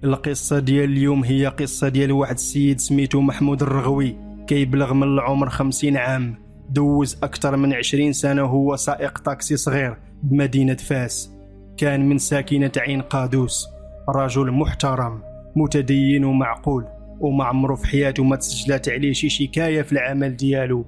القصة ديال اليوم هي قصة ديال واحد السيد سميتو محمود الرغوي، كيبلغ من العمر 50 عام، دوز أكثر من 20 سنة وهو سائق طاكسي صغير بمدينة فاس. كان من ساكنة عين قادوس، رجل محترم متدين ومعقول، وما عمرو في حياته ما تسجلت عليه شي شكاية في العمل ديالو.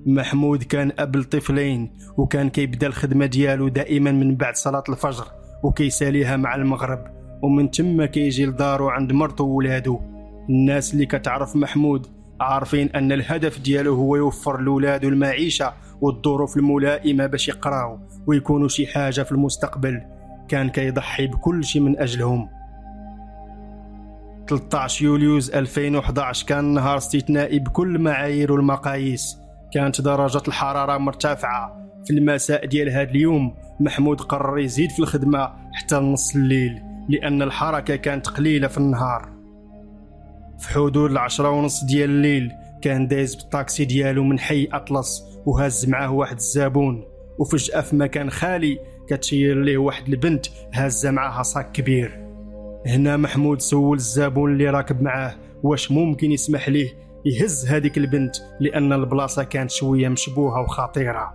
محمود كان أب لطفلين، وكان كيبدا الخدمة ديالو دائما من بعد صلاة الفجر وكيساليها مع المغرب، ومن تما كيجي لدارو عند مرتو وولادو. الناس اللي كتعرف محمود عارفين أن الهدف ديالو هو يوفر لولادو المعيشة والظروف الملائمة باش يقراو ويكونوا شي حاجة في المستقبل. كان كيضحي بكل شي من أجلهم. 13 يوليوز 2011 كان نهار استثنائي بكل معايير والمقاييس. كانت درجة الحرارة مرتفعة. في المساء ديال هذا اليوم محمود قرر يزيد في الخدمة حتى نص الليل، لأن الحركة كانت قليلة في النهار. في حدود 10:30 ديال الليل كان دايز بالطاكسي ديالو من حي أطلس، وهز معاه واحد الزبون، وفجأة في مكان خالي كتشير ليه واحد البنت هازة معاها صاك كبير. هنا محمود سول الزبون اللي راكب معاه واش ممكن يسمح ليه يهز هذيك البنت، لأن البلاصة كانت شوية مشبوهة وخطيرة.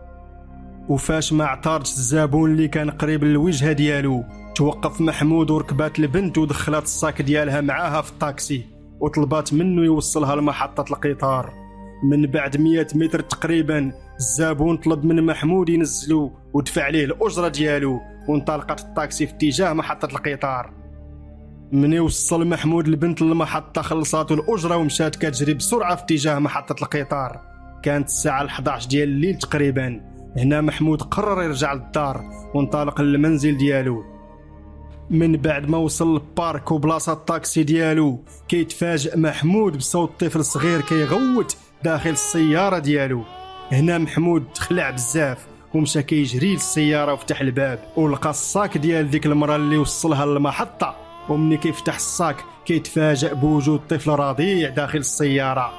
وفاش ما اعترضش الزبون اللي كان قريب للوجهة ديالو، توقف محمود وركبات البنت ودخلت الصاك ديالها معاها في الطاكسي، وطلبات منه يوصلها لمحطة القطار. من بعد 100 متر تقريبا الزبون طلب من محمود ينزلو ودفع عليه الأجرة ديالو، وانطلقت الطاكسي في اتجاه محطة القطار. من يوصل محمود البنت للمحطة خلصاتو الأجرة ومشات كتجري بسرعة في اتجاه محطة القطار. كانت الساعة 11 ديال الليل تقريبا. هنا محمود قرر يرجع للدار وانطلق للمنزل ديالو. من بعد ما وصل للبارك وبلاصة الطاكسي ديالو، كيتفاجئ محمود بصوت طفل صغير كيغوت داخل السيارة ديالو. هنا محمود تخلع بزاف ومشى كيجري للسيارة وفتح الباب، ولقى الصاك ديال ديك المرأة اللي وصلها للمحطة. ومني كيفتح الصاك كيتفاجئ بوجود طفل رضيع داخل السيارة.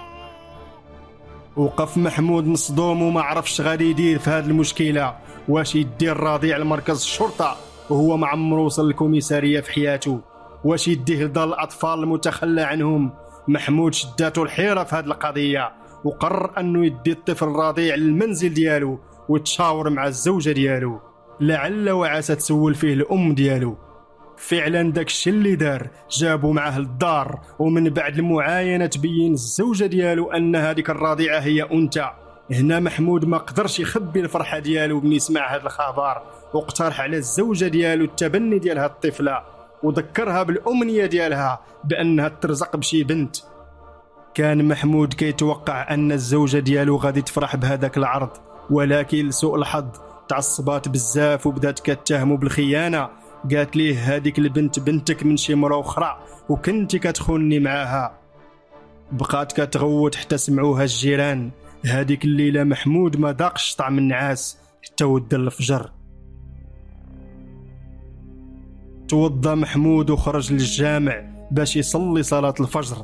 وقف محمود مصدوم وما عرفش غادي يدير في هذه المشكلة. واش يدير الرضيع لمركز الشرطة وهو ما عمرو وصل الكوميسارية في حياته؟ واش يديه لدار الأطفال المتخلى عنهم؟ محمود شداتو الحيرة في هذه القضية، وقرر أنه يدي الطفل الرضيع للمنزل ديالو وتشاور مع الزوجة ديالو، لعل وعسى تسول فيه الأم ديالو. فعلا داك الشيء اللي دار، جابوا معاه للدار، ومن بعد المعاينة تبين الزوجة ديالو أن هذيك الرضيعة هي أنثى. هنا محمود ما قدرش يخبي الفرحة ديالو من يسمع هذا الخبر، واقترح على الزوجة ديالو التبني ديال هذه الطفلة، وذكرها بالأمنية ديالها بأنها ترزق بشي بنت. كان محمود كيتوقع أن الزوجة ديالو غادي تفرح بهذاك العرض، ولكن لسوء الحظ تعصبات بزاف وبدات كتهمه بالخيانة. قالت ليه هذيك البنت بنتك من شي مرة أخرى وكنتي كتخوني معاها. بقات كتغوت حتى سمعوها الجيران. هذيك الليلة محمود ما ذاقش طعم النعاس حتى ود الفجر. توضى محمود وخرج للجامع باش يصلي صلاة الفجر.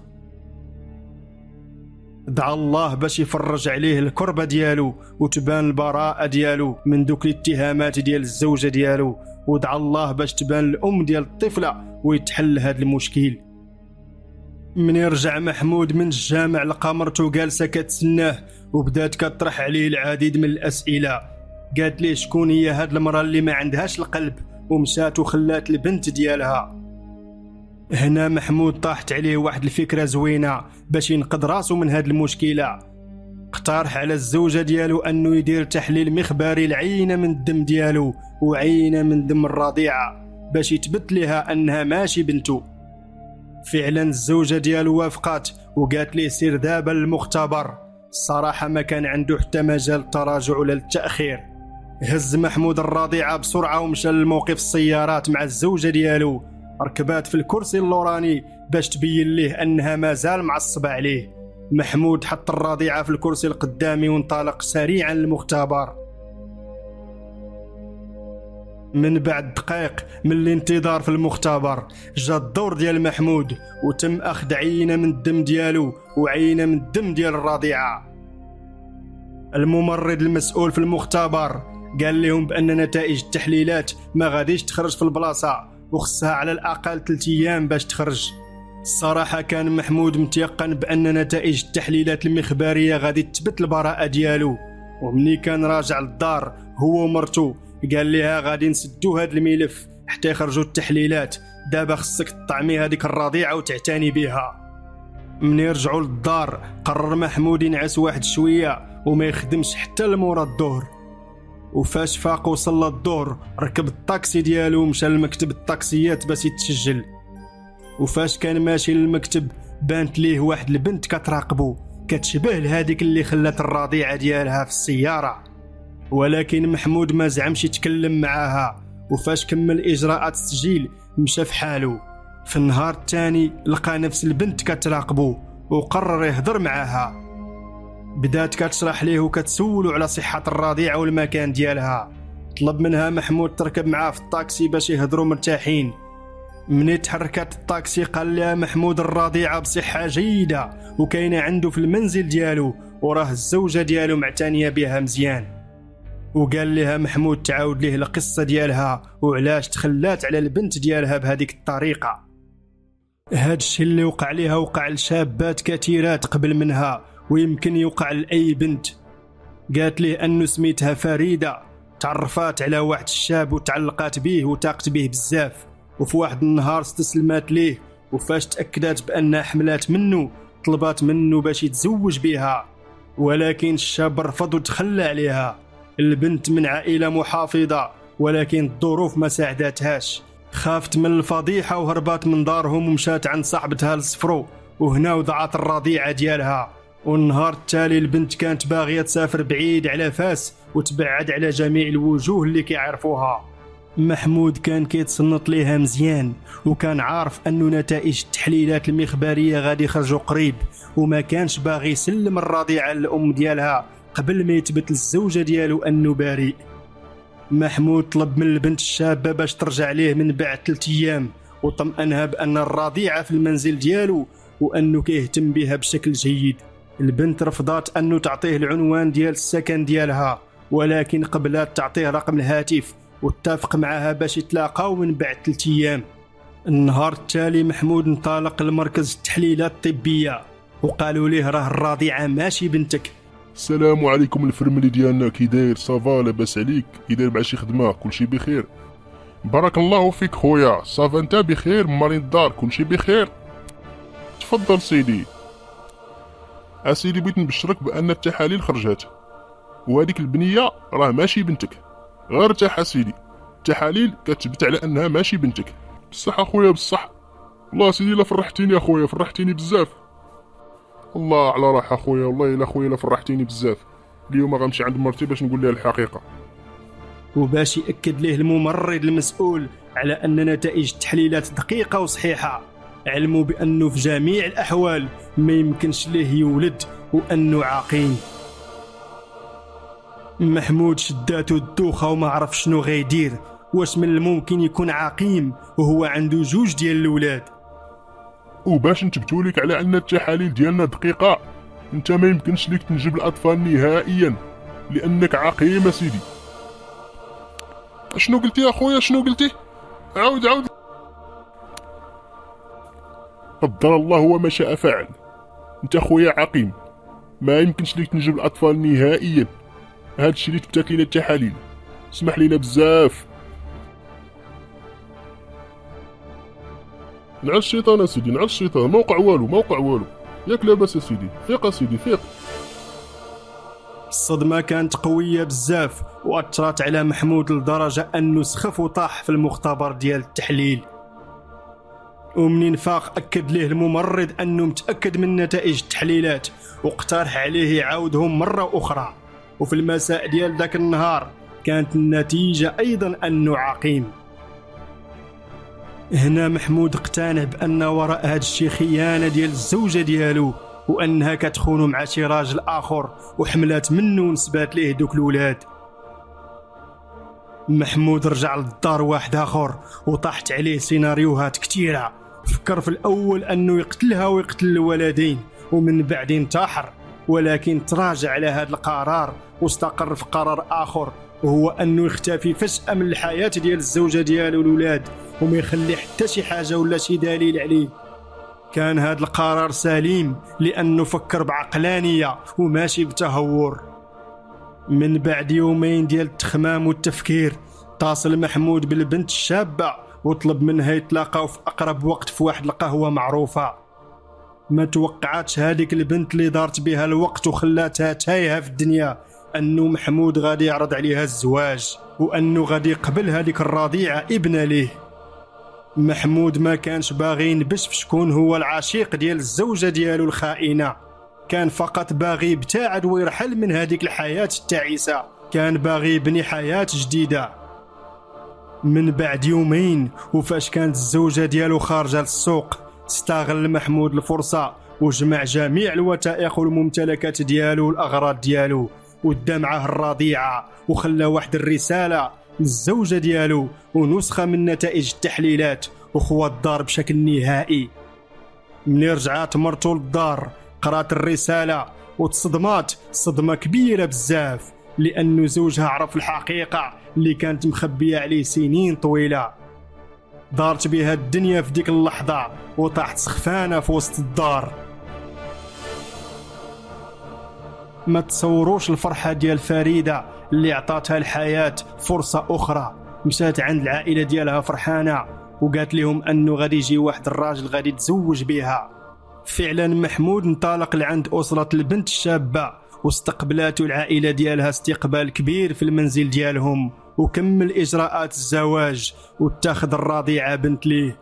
دعا الله باش يفرج عليه الكربة ديالو وتبان البراءة ديالو من دوك الاتهامات ديال الزوجة ديالو، ودعا الله باش تبان الأم ديال الطفلة ويتحل هذا المشكل. من يرجع محمود من الجامع لقى مرتو جالسة كتسناه، وبدات كطرح عليه العديد من الأسئلة. قالت ليه شكون هي هاد المرأة اللي ما عندهاش القلب ومشات وخلات البنت ديالها. هنا محمود طاحت عليه واحد الفكرة زوينة باش ينقذ راسو من هاد المشكلة. اقترح على الزوجة ديالو أنه يدير تحليل مخبري العينة من الدم ديالو وعينة من دم الرضيعة باش يثبت لها أنها ماشي بنته. فعلا الزوجة ديالو وافقات وقالت ليه سير دابا للمختبر. الصراحة ما كان عنده حتى مجال التراجع ولا التأخير. هز محمود الرضيعة بسرعة ومشى لموقف السيارات مع الزوجة ديالو. ركبات في الكرسي اللوراني باش تبين ليه أنها مازال معصبة عليه. محمود حط الرضيعة في الكرسي القدامي وانطلق سريعا للمختبر. من بعد دقائق من الانتظار في المختبر جا الدور ديال محمود وتم أخذ عينة من الدم ديالو وعينة من الدم ديال الرضيعة. الممرض المسؤول في المختبر قال لهم بأن نتائج التحليلات ما غاديش تخرج في البلاصة، وخصها على الأقل 3 أيام باش تخرج. الصراحة كان محمود متيقن بأن نتائج التحليلات المخبارية غادي تثبت البراءة ديالو، ومني كان راجع للدار هو ومرتو قال لها غادي نسدو هاد الملف حتى يخرجوا التحليلات، دابا خصك تطعمي هذيك الرضيعة وتعتني بها. من يرجعوا للدار قرر محمود ينعس واحد شوية وما يخدمش حتى لمورا الظهر، وفاش فاق وصل للدور ركب الطاكسي ديالو ومشى لمكتب الطاكسيات باش يتسجل. وفاش كان ماشي للمكتب بانت ليه واحد البنت كتراقبو كتشبه لهاديك اللي خلات الرضيعة ديالها في السيارة، ولكن محمود ما زعمش يتكلم معاها. وفاش كمل إجراءات التسجيل مشى في حالو. في النهار الثاني لقى نفس البنت كتراقبو وقرر يهضر معاها. بدات كتشرح ليه وكتسولو على صحة الرضيعة والمكان ديالها. طلب منها محمود تركب معاه في الطاكسي باش يهضروا مرتاحين. مني تحركت الطاكسي قال لها محمود الرضيعة بصحة جيدة وكاينة عنده في المنزل ديالو، وراه الزوجة ديالو معتنية بها مزيان. وقال لها محمود تعاود ليه القصة ديالها وعلاش تخلات على البنت ديالها بهذيك الطريقة. هاد الشيء اللي وقع ليها وقع لشابات كثيرات قبل منها ويمكن يوقع لأي بنت. قالت ليه أنه سميتها فريدة، تعرفات على واحد الشاب وتعلقات به وتاقت به بزاف، وفي واحد النهار استسلمت ليه، وفاش تأكدت بأنها حملات منه طلبات منه باش يتزوج بها، ولكن الشاب رفض وتخلى عليها. البنت من عائلة محافظة ولكن الظروف ما ساعدتهاش، خافت من الفضيحة وهربات من دارهم ومشات عند صاحبتها للصفرو، وهنا وضعت الرضيعة ديالها. والنهار التالي البنت كانت باغية تسافر بعيد على فاس وتبعد على جميع الوجوه اللي كيعرفوها. محمود كان كيتصنت ليها مزيان وكان عارف أنه نتائج التحليلات المخبارية غادي يخرجوا قريب، وما كانش باغي يسلم الرضيعة للأم ديالها قبل ما يثبت للزوجة ديالو أنه بريء. محمود طلب من البنت الشابة باش ترجع ليه من بعد 3 أيام وطمأنها بأن الرضيعة في المنزل ديالو وأنه كيهتم بها بشكل جيد. البنت رفضت أنه تعطيه العنوان ديال السكن ديالها، ولكن قبلت تعطيه رقم الهاتف واتفق معها باش يتلاقاو من بعد 3 أيام. النهار التالي محمود انطلق لمركز التحليلات الطبية وقالوا ليه راه الرضيعة ماشي بنتك. السلام عليكم الفرملي ديالنا، كي داير؟ صافا لاباس عليك؟ كي داير مع شي خدمه؟ كلشي بخير؟ بارك الله فيك خويا. صافا انت بخير؟ مريض الدار كلشي بخير؟ تفضل سيدي. اسيدي بغيت نبشرك بان التحاليل خرجت وهذيك البنيه راه ماشي بنتك. غير ارتاح سيدي، التحاليل كتثبت على انها ماشي بنتك. بصح اخويا بصح. والله سيدي لا فرحتيني اخويا، فرحتيني بزاف. الله على راحه خويا، والله الا خويا لا فرحتيني بزاف. اليوم غنمشي عند مرتي باش نقول لها الحقيقه. وباش يأكد ليه الممرض المسؤول على أن نتائج التحليلات دقيقة وصحيحة، علموا بأنه في جميع الأحوال ما يمكنش ليه يولد وأنه عقيم. محمود شداتو الدوخة وما عرف شنو غيدير. واش من الممكن يكون عقيم وهو عنده 2 ديال الولاد؟ وباش نثبتوا لك على ان التحاليل ديالنا دقيقه، انت ما يمكنش ليك تنجب الاطفال نهائيا لانك عقيم سيدي. شنو قلتي اخويا؟ شنو قلتي؟ عاود. قدر الله وما شاء فعل. انت خويا عقيم، ما يمكنش ليك تنجب الاطفال نهائيا. هاد الشيء اللي تبتات لينا التحاليل، اسمح لينا بزاف. نعس الشيطان اسيدي، نعس الشيطان، ما وقع والو. ياك لاباس اسيدي، فيق اسيدي فيق. الصدمة كانت قوية بزاف وأثرت على محمود لدرجة أنه سخف وطاح في المختبر ديال التحليل. ومنين فاق أكد ليه الممرض أنه متأكد من نتائج التحليلات واقترح عليه يعاودهم مرة أخرى. وفي المساء ديال ذاك النهار كانت النتيجة أيضا أنه عقيم. هنا محمود اقتنع بأن وراء هاد الشي خيانة ديال الزوجة ديالو وأنها كتخونو مع شي راجل آخر وحملات منه ونسبات ليه دوك الولاد. محمود رجع للدار واحد آخر وطاحت عليه سيناريوهات كتيرة. فكر في الأول أنه يقتلها ويقتل الولدين ومن بعد انتحر، ولكن تراجع على هذا القرار واستقر في قرار آخر، وهو أنه يختفي فجأة من الحياة ديال الزوجة ديالو والولاد وما يخلي حتى شي حاجة ولا شي دليل عليه. كان هذا القرار سليم لأنه فكر بعقلانية وماشي بتهور. من بعد يومين ديال التخمام والتفكير اتصل محمود بالبنت الشابة وطلب منها يتلاقاو في أقرب وقت في واحد القهوة معروفة. ما توقعاتش هذيك البنت اللي دارت بها الوقت وخلاتها تايهة في الدنيا أنه محمود غادي يعرض عليها الزواج وأنه غادي يقبل هذيك الرضيعة ابنة ليه. محمود ما كانش باغي ينبش في شكون هو العشيق ديال الزوجة ديالو الخائنة، كان فقط باغي يبتعد ويرحل من هذيك الحياة التعيسة، كان باغي يبني حياة جديدة. من بعد يومين وفاش كانت الزوجة ديالو خارجة للسوق استغل محمود الفرصة وجمع جميع الوثائق والممتلكات ديالو والأغراض ديالو ودا معاه الرضيعة وخلى واحد الرسالة للزوجة ديالو ونسخة من نتائج التحليلات وخوى الدار بشكل نهائي. من رجعات مرتو للدار قرات الرسالة وتصدمات صدمة كبيرة بزاف لأنه زوجها عرف الحقيقة اللي كانت مخبية عليه سنين طويلة. دارت بها الدنيا في ديك اللحظة وطاحت سخفانة في وسط الدار. ما تصوروش الفرحة ديال فريدة اللي عطاتها الحياة فرصة أخرى. مشات عند العائلة ديالها فرحانة وقالت لهم أنه غادي يجي واحد الراجل غادي يتزوج بها. فعلا محمود انطلق لعند أسرة البنت الشابة واستقبلته العائلة ديالها استقبال كبير في المنزل ديالهم وكمل إجراءات الزواج واتخذ الرضيعة بنت ليه.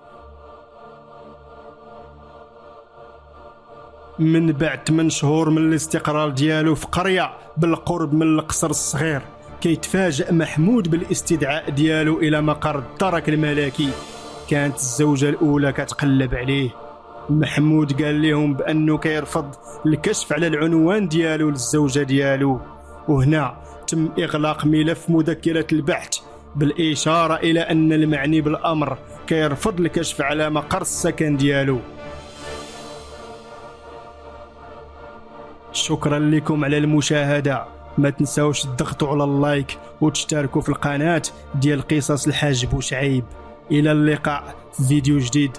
من بعد 8 شهور من الاستقرار ديالو في قرية بالقرب من القصر الصغير كيتفاجأ محمود بالاستدعاء ديالو إلى مقر الدرك الملكي. كانت الزوجة الأولى كتقلب عليه. محمود قال لهم بأنه كيرفض الكشف على العنوان ديالو للزوجة ديالو، وهنا تم إغلاق ملف مذكرة البحث بالإشارة إلى أن المعني بالأمر كيرفض الكشف على مقر السكن ديالو. شكرا لكم على المشاهدة، ما تنساوش تضغطوا على اللايك وتشتركوا في القناة ديال قصص الحاج بوشعيب. إلى اللقاء في فيديو جديد.